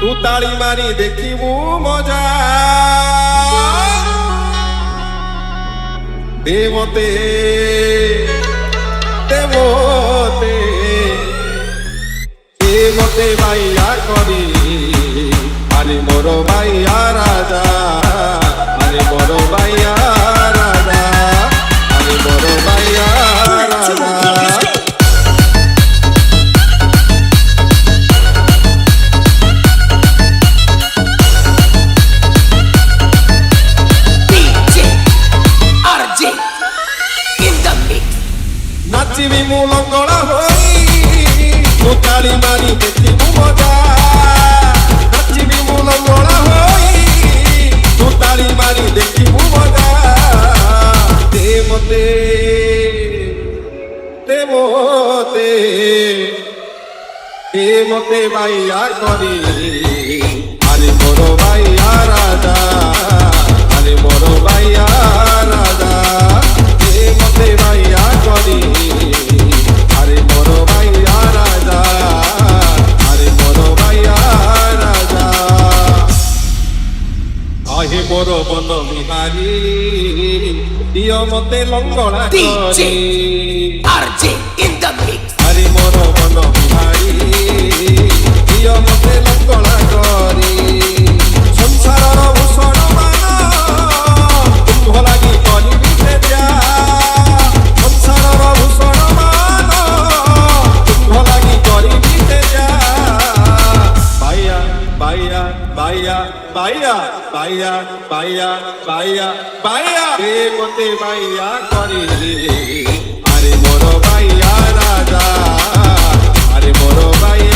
তু তালি মারি দেখিবু মজা দে মতে মতে ভাইয়া করি আরে মোর ভাইয়া রাজা আরে বড় ভাইয়া রাজা আরে বড় ভাইয়া রাজা নাচিবি মু লঙ্গড়া হই তু তালি মারি দেখিবু মজা নাচিবি মু লঙ্গড়া হই তু তালি মারি দেখিবু মজা দে মতে ভাইয়া করি আরে বড় ভাইয়া রাজা আরে বড় ভাইয়া রাজা দে মতে ভাইয়া করি আরে বড় ভাইয়া রাজা আরে বড় ভাইয়া রাজা আহে বড় বন বিহারি দিয় মতে লঙ্গড়া করি আরজে ইন দ্য মিক্স আরে বড় বন বিহারি দিয় মতে লঙ্গড়া করি সংসারর ভূষণ মান তুম্ভ লাগি করিবি যা সংসারর ভূষণ মান তুম্ভ লাগি করিবি যা ভাইয়া ভাইয়া ভাইয়া ভাইয়া ভাইয়া ভাইয়া ভাইয়া ভাইয়া দে মতে ভাইয়া করি আরে মোর ভাইয়া রাজা আরে মোর ভাইয়া